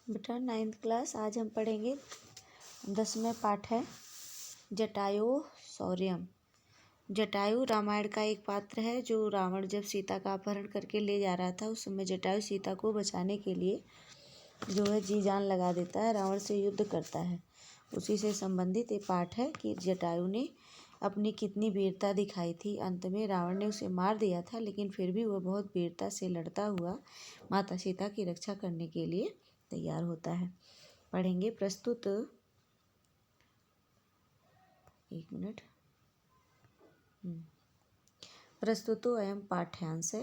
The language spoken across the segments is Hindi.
बेटा 9th क्लास। आज हम पढ़ेंगे 10वें पाठ है जटायु शौर्यम। जटायु रामायण का एक पात्र है जो रावण जब सीता का अपहरण करके ले जा रहा था उस समय जटायु सीता को बचाने के लिए जो है जी जान लगा देता है, रावण से युद्ध करता है। उसी से संबंधित एक पाठ है कि जटायु ने अपनी कितनी वीरता दिखाई थी। अंत में रावण ने उसे मार दिया था, लेकिन फिर भी वह बहुत वीरता से लड़ता हुआ माता सीता की रक्षा करने के लिए तैयार होता है। पढ़ेंगे। प्रस्तुत एक मिनट प्रस्तुतो अयम पाठ्यांश है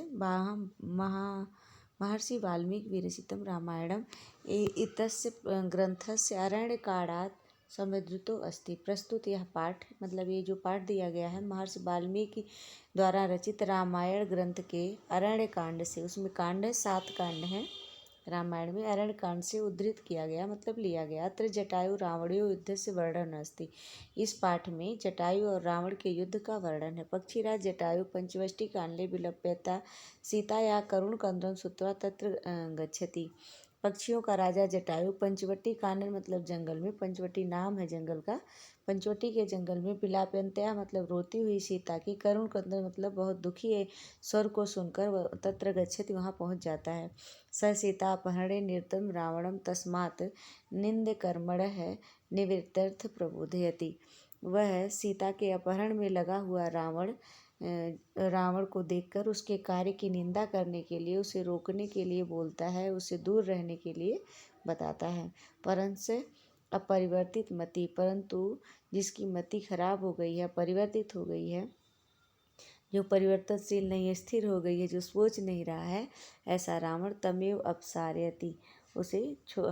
महर्षि वाल्मीकि विरचितं रामायणम इत्यस्य ग्रंथस्य अरण्यकांडात् समृद्धो अस्ति। प्रस्तुत यह पाठ मतलब ये जो पाठ दिया गया है महर्षि वाल्मीकि द्वारा रचित रामायण ग्रंथ के अरण्य कांड से, उसमें कांड है 7 कांड हैं रामायण में, अरण्य कांड से उद्धृत किया गया मतलब लिया गया। अत्र जटायु रावणयो युद्ध से वर्णन अस्ति। इस पाठ में जटायु और रावण के युद्ध का वर्णन है। पक्षीराज जटायु पंचवटी कांडे विलप्यता सीता या करुण कंदम सुत्वा तत्र गच्छति। पक्षियों का राजा जटायु पंचवटी कानन मतलब जंगल में, पंचवटी नाम है जंगल का, पंचवटी के जंगल में विलाप्यंत्या मतलब रोती हुई सीता की, करुण कंदन मतलब बहुत दुखी है स्वर को सुनकर वह तत्र गच्छति वहाँ पहुँच जाता है। स सीता अपहरणे निरतं रावणम तस्मात् निंद कर्मण है निवृत्त्यर्थ प्रबोधयति। वह सीता के अपहरण में लगा हुआ रावण को देखकर उसके कार्य की निंदा करने के लिए, उसे रोकने के लिए बोलता है, उसे दूर रहने के लिए बताता है। परंतु अपरिवर्तित मति, परंतु जिसकी मति खराब हो गई है, परिवर्तित हो गई है, जो परिवर्तनशील नहीं है, स्थिर हो गई है, जो सोच नहीं रहा है, ऐसा रावण तमेव अपसारयति, उसे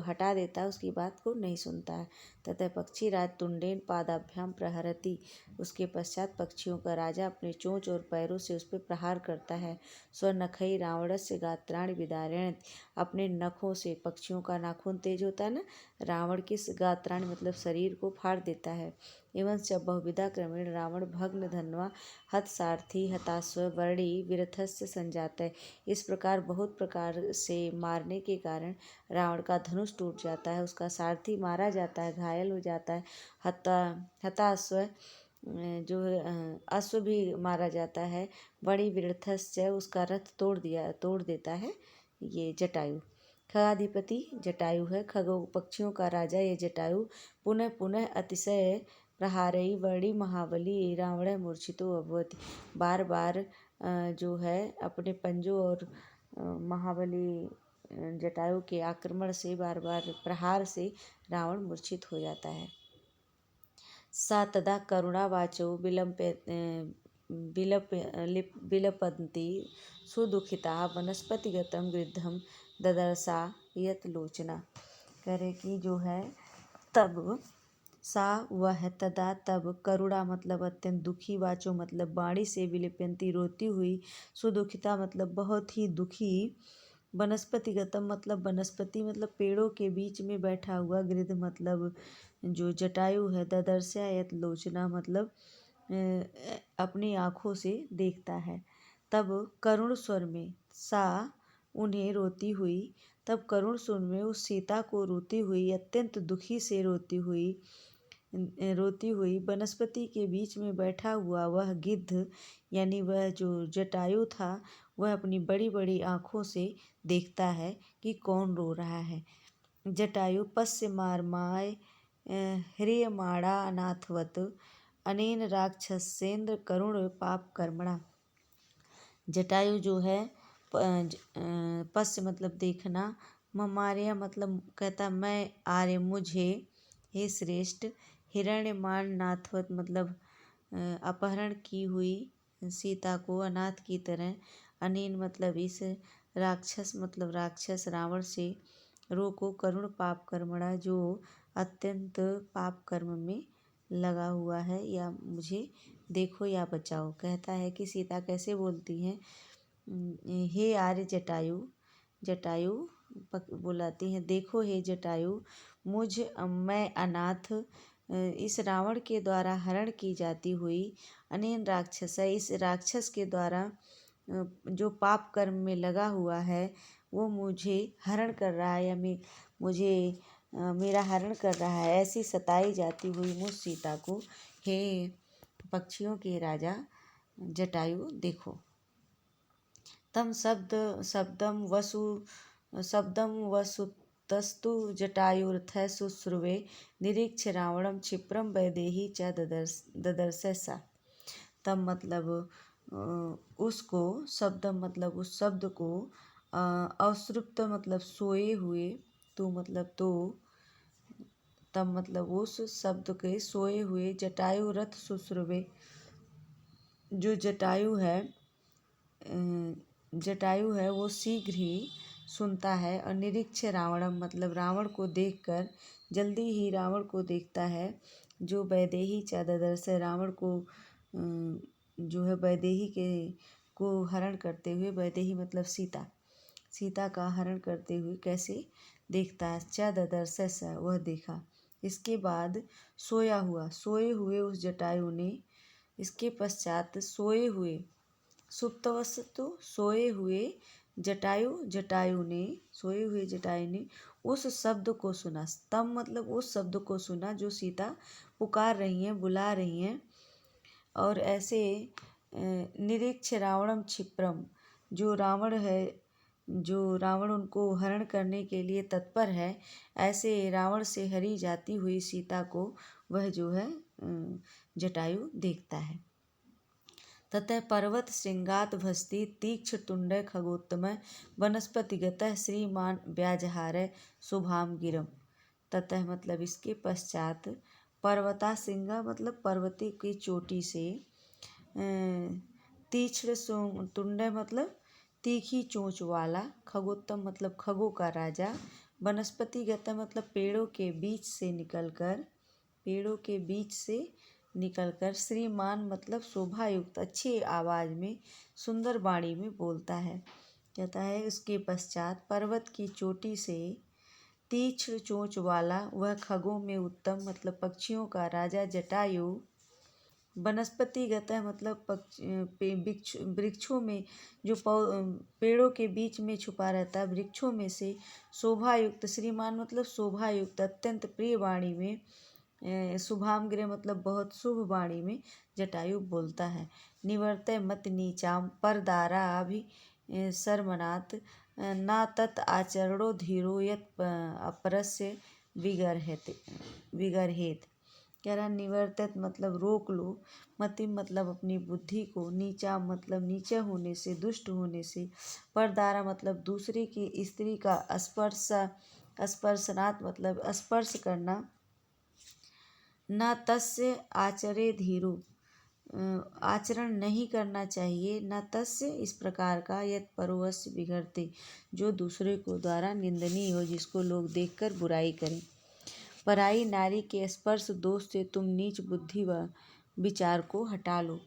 हटा देता है, उसकी बात को नहीं सुनता है। तथा पक्षीराज तुंडेन पादाभ्याम प्रहरति, उसके पश्चात पक्षियों का राजा अपने चोंच और पैरों से उस पर प्रहार करता है। स्वनखई रावणस्य गात्राणि विदारयति, अपने नखों से, पक्षियों का नाखून तेज होता है ना, रावण के गात्राणि मतलब शरीर को फाड़ देता है। एवं च बहुविधा क्रमेण रावण भग्न धन्वा हतसारथी हताश्व वर्णी विरथस्य संजात है। इस प्रकार बहुत प्रकार से मारने के कारण रावण का धनुष टूट जाता है, उसका सारथी मारा जाता है, घायल हो जाता है, हताश्व जो अश्व भी मारा जाता है, बड़ी विरथस्य उसका रथ तोड़ देता है ये जटायु। खगाधिपति जटायु है, खगों पक्षियों का राजा ये जटायु पुनः पुनः अतिशय प्रहारई वर्णी महाबली रावण मूर्छितो अभवति, बार बार जो है अपने पंजों और महाबली जटायु के आक्रमण से, बार बार प्रहार से रावण मूर्छित हो जाता है। सा तदा करुणावाचो विलपन्ति सुदुखिता वनस्पतिगतं गृद्धं ददर्शा यत लोचना। करे कि जो है तब सा वह तदा तब, करुणा मतलब अत्यंत दुखी, वाचो मतलब वाणी से, विलिप्यंती रोती हुई, सुदुखिता मतलब बहुत ही दुखी, वनस्पतिगतम मतलब वनस्पति मतलब पेड़ों के बीच में बैठा हुआ, गृध मतलब जो जटायु है, ददर्शा यत लोचना मतलब अपनी आँखों से देखता है। तब करुण स्वर में सा उन्हें रोती हुई, तब करुण स्वर में उस सीता को रोती हुई, अत्यंत दुखी से रोती हुई वनस्पति के बीच में बैठा हुआ वह गिद्ध यानी वह जो जटायु था, वह अपनी बड़ी बड़ी आँखों से देखता है कि कौन रो रहा है। जटायु पश्य मारमाय ह्रियमाणा अनाथवत अनेन राक्षसेन्द्र करुण पाप कर्मणा। जटायु जो है पश्य मतलब देखना, ममार्य मतलब कहता मैं आर्य मुझे, हे श्रेष्ठ, हिरण्यमान नाथवत मतलब अपहरण की हुई सीता को अनाथ की तरह, अनेन मतलब इस, राक्षस मतलब राक्षस रावण से, रोको करुण पाप कर्मणा जो अत्यंत पाप कर्म में लगा हुआ है, या मुझे देखो या बचाओ। कहता है कि सीता कैसे बोलती हैं, हे आर्य जटायु बुलाती हैं, देखो हे जटायु, मैं अनाथ, इस रावण के द्वारा हरण की जाती हुई, अनेन राक्षस है, इस राक्षस के द्वारा जो पाप कर्म में लगा हुआ है, वो मुझे हरण कर रहा है या मुझे मेरा हरण कर रहा है, ऐसी सताई जाती हुई मुझ सीता को हे पक्षियों के राजा जटायु देखो। तम शब्दम वसुतस्तु जटायुर्थ शुश्रुवे निरीक्ष रावणम क्षिप्रम वैदेही च ददर्श सा। तब मतलब उसको, शब्दम मतलब उस शब्द को, अश्रुप्त मतलब सोए हुए, तो मतलब तो, तब मतलब उस शब्द के सोए हुए, जटायु रथ शुश्रुवे, जो जटायु है वो शीघ्र ही सुनता है। और निरीक्ष रावणम मतलब रावण को देखकर, जल्दी ही रावण को देखता है। जो वैदेही चादर से रावण को जो है वैदेही को हरण करते हुए, वैदेही मतलब सीता का हरण करते हुए कैसे देखता है। चादर्श वह देखा। इसके बाद सोए हुए उस जटायु ने, इसके पश्चात सोए हुए, सुप्तवस्तु सोए हुए जटायु ने उस शब्द को सुना। स्तम मतलब उस शब्द को सुना जो सीता पुकार रही हैं, बुला रही हैं। और ऐसे निरीक्ष रावणम क्षिप्रम, जो रावण उनको हरण करने के लिए तत्पर है, ऐसे रावण से हरी जाती हुई सीता को वह जो है जटायु देखता है। ततः पर्वत श्रृंगात भस्ति तीक्ष्ण तुंड खगोत्तम वनस्पतिगत श्रीमान व्याजहार शुभाम गिरम। ततः मतलब इसके पश्चात पर्वता श्रृंगा मतलब पर्वती की चोटी से, तीक्ष्ण तुंड मतलब तीखी चोंच वाला, खगोत्तम मतलब खगों का राजा, वनस्पतिगत मतलब पेड़ों के बीच से निकलकर श्रीमान मतलब शोभायुक्त, अच्छी आवाज में, सुंदर वाणी में बोलता है। कहता है उसके पश्चात पर्वत की चोटी से तीक्ष्ण चोंच वाला वह खगों में उत्तम मतलब पक्षियों का राजा जटायु, वनस्पतिगत मतलब वृक्षों में, जो पेड़ों के बीच में छुपा रहता है, वृक्षों में से, शोभायुक्त, श्रीमान मतलब शोभायुक्त, अत्यंत प्रिय वाणी में, शुभाम गिरे मतलब बहुत शुभ वाणी में जटायु बोलता है। निवर्तय मत नीचाम परदारा अभि शर्मनाथ ना तत् आचरणो धीरो यत् अपरस्य विगरहेत। कह रहा निवर्तित मतलब रोक लो, मति मतलब अपनी बुद्धि को, नीचा मतलब नीचे होने से, दुष्ट होने से, परदारा मतलब दूसरे की स्त्री का स्पर्शनात् मतलब स्पर्श करना, न तस्य आचरे धीरो आचरण नहीं करना चाहिए, न तस्य इस प्रकार का, यत् परोवस्य बिगड़ते जो दूसरे को द्वारा निंदनीय हो, जिसको लोग देखकर बुराई करें। पराई नारी के स्पर्श दोष से तुम नीच बुद्धि व विचार को हटा लो।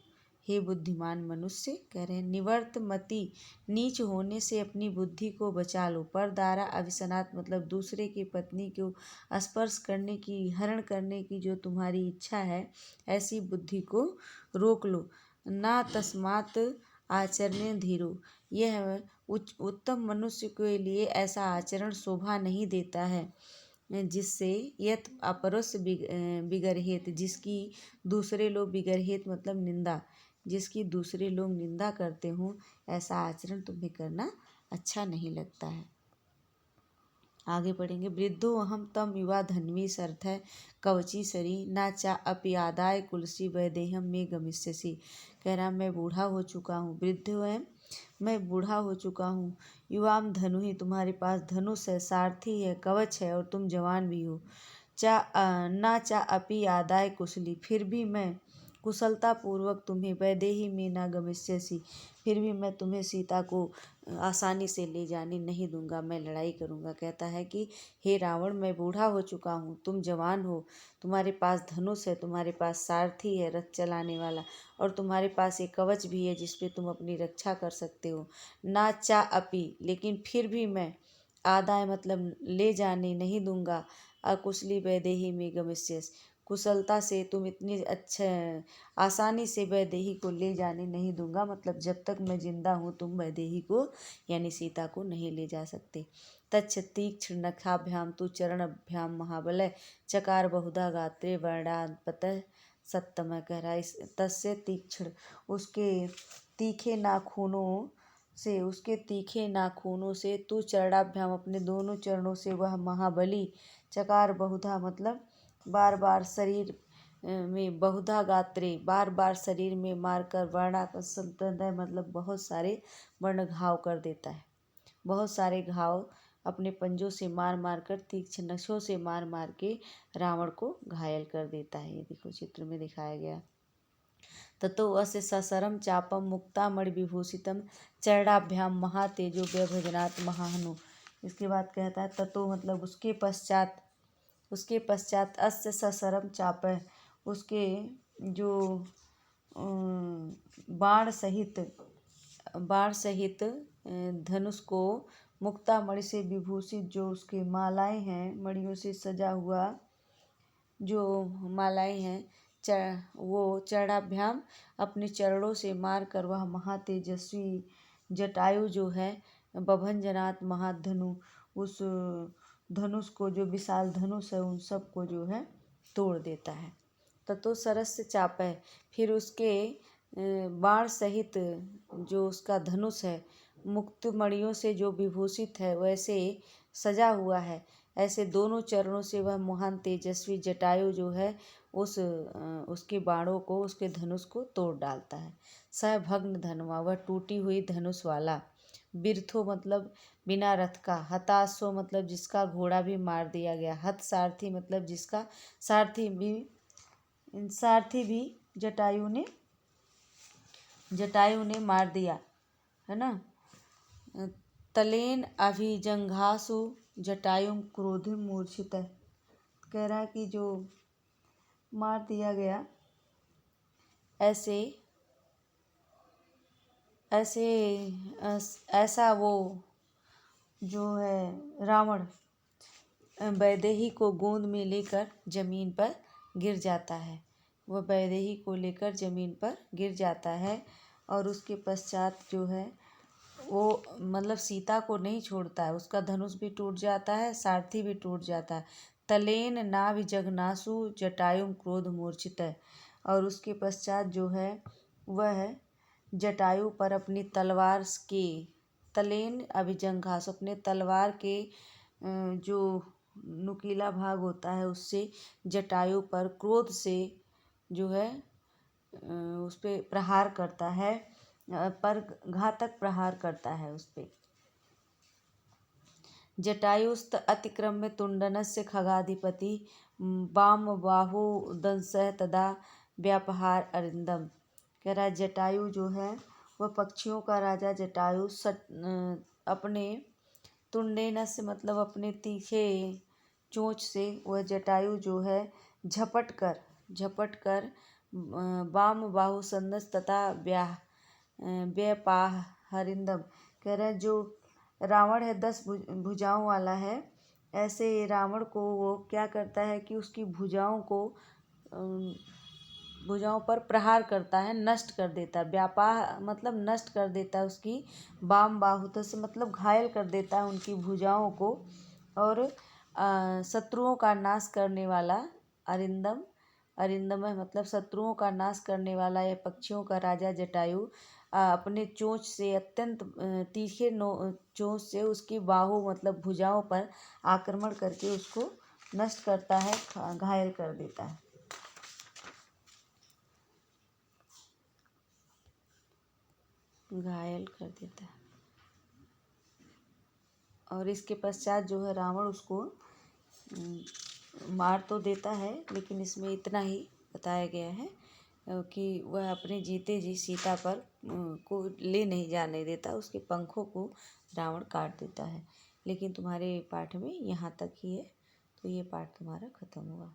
हे बुद्धिमान मनुष्य, कह रहे हैं निवर्त मति, नीच होने से अपनी बुद्धि को बचा लो। परदारा अभिसनात मतलब दूसरे की पत्नी को स्पर्श करने की, हरण करने की जो तुम्हारी इच्छा है, ऐसी बुद्धि को रोक लो। ना तस्मात् आचरण धीरो, यह उत्तम मनुष्य के लिए ऐसा आचरण शोभा नहीं देता है, जिससे यत अपरस बिगरहेत, जिसकी दूसरे लोग, बिगरहेत मतलब निंदा, जिसकी दूसरे लोग निंदा करते हों, ऐसा आचरण तुम्हें करना अच्छा नहीं लगता है। आगे पढ़ेंगे। वृद्धो अहम तम युवा धन्वी सर्थ कवची सरी ना चा अपि आदाय कुलसी वैदेहम में गमिष्यसि। कह रहा मैं बूढ़ा हो चुका हूँ, वृद्ध है, मैं बूढ़ा हो चुका हूँ। युवाम धनु ही, तुम्हारे पास धनुष है, सारथी है, कवच है, और तुम जवान भी हो। ना चा अपि आदाय कुशली, फिर भी मैं कुशलता पूर्वक तुम्हें, वैदेही में ना गमिष्यसि, फिर भी मैं तुम्हें सीता को आसानी से ले जाने नहीं दूंगा, मैं लड़ाई करूंगा। कहता है कि हे रावण, मैं बूढ़ा हो चुका हूँ, तुम जवान हो, तुम्हारे पास धनुष है, तुम्हारे पास सारथी है रथ चलाने वाला, और तुम्हारे पास एक कवच भी है जिसपे तुम अपनी रक्षा कर सकते हो। ना चा अपि, लेकिन फिर भी मैं, आदाय मतलब ले जाने नहीं दूंगा, अकुशली वैदेही में गमिष्यस, कुशलता से तुम इतनी अच्छे आसानी से वैदेही को ले जाने नहीं दूंगा, मतलब जब तक मैं जिंदा हूँ तुम वैदेही को यानी सीता को नहीं ले जा सकते। तच्छ तीक्ष्ण नखाभ्याम तु चरणभ्याम महाबलय चकार बहुधा गात्रे वर्णापतः सत्तम। कह रहा है तस्य तीक्ष्ण, उसके तीखे नाखूनों से तू चरणाभ्याम अपने दोनों चरणों से वह महाबली चकार बहुधा मतलब बार बार शरीर में बहुधा गात्रे बार बार शरीर में मारकर वर्णापतः मतलब बहुत सारे वर्ण घाव कर देता है। बहुत सारे घाव अपने पंजों से मार मार कर तीक्ष्ण नखों से मार मार के रावण को घायल कर देता है। ये देखो चित्र में दिखाया गया। ततो अस्य ससरम चापम मुक्तामणि विभूषितम चरणाभ्याम महातेजो व्यभजनात् महाहनु। इसके बाद कहता है ततो मतलब उसके पश्चात अस्य ससरम चाप, उसके जो बाण सहित धनुष को मुक्तामणि से विभूषित, जो उसके मालाएं हैं, मणियों से सजा हुआ जो मालाएं हैं, वो चरणाभ्याम अपने चरणों से मार कर वह महातेजस्वी जटायु जो है बभंजनात् महाधनु, उस धनुष को जो विशाल धनुष है उन सब को जो है तोड़ देता है। ततो सरस्य चाप है, फिर उसके बाण सहित जो उसका धनुष है मुक्त मणियों से जो विभूषित है वैसे सजा हुआ है, ऐसे दोनों चरणों से वह महान तेजस्वी जटायु जो है उसके बाणों को, उसके धनुष को तोड़ डालता है। सह भग्न धनुआ, वह टूटी हुई धनुष वाला। बिरथो मतलब बिना रथ का। हताशो मतलब जिसका घोड़ा भी मार दिया गया। हत सारथी मतलब जिसका सारथी भी जटायु ने मार दिया है ना। तलेन अभिजंघासु जटायुम क्रोधिम मूर्छित। कह रहा है कि जो मार दिया गया ऐसा वो जो है रावण वैदेही को गोंद में लेकर जमीन पर गिर जाता है। वह वैदेही को लेकर जमीन पर गिर जाता है और उसके पश्चात जो है वो मतलब सीता को नहीं छोड़ता है, उसका धनुष भी टूट जाता है, सारथी भी टूट जाता है। तलेन नाभिजघनासु जटायुम क्रोध मूर्छित। और उसके पश्चात जो है वह जटायु पर अपनी तलवार के तलेन अभिजंघास अपने तलवार के जो नुकीला भाग होता है उससे जटायु पर क्रोध से जो है उस पे प्रहार करता है, पर घातक प्रहार करता है उस पे। जटायुस्त अतिक्रम्य तुंडनस्य खगाधिपति वाम बाहु दंसः तदा व्यापहार अरिंदम। कह रहा है जटायु जो है वह पक्षियों का राजा जटायु अपने तुंडेनस्य मतलब अपने तीखे चोंच से वह जटायु जो है झपट कर वाम बाहु संदस तथा व्यापाहरिंदम। कह रहे हैं जो रावण है 10 भुजाओं वाला है, ऐसे रावण को वो क्या करता है कि उसकी भुजाओं पर प्रहार करता है, नष्ट कर देता है। व्यापाह मतलब नष्ट कर देता है उसकी वाम बाहु से मतलब घायल कर देता है उनकी भुजाओं को। और शत्रुओं का नाश करने वाला अरिंदम है मतलब शत्रुओं का नाश करने वाला यह पक्षियों का राजा जटायु अपने चोंच से अत्यंत तीखे चोंच से उसकी बाहु मतलब भुजाओं पर आक्रमण करके उसको नष्ट करता है, घायल कर देता है। और इसके पश्चात जो है रावण उसको मार तो देता है, लेकिन इसमें इतना ही बताया गया है कि वह अपने जीते जी सीता पर को ले नहीं जाने देता, उसके पंखों को रावण काट देता है। लेकिन तुम्हारे पाठ में यहाँ तक ही है, तो ये पाठ तुम्हारा खत्म हुआ।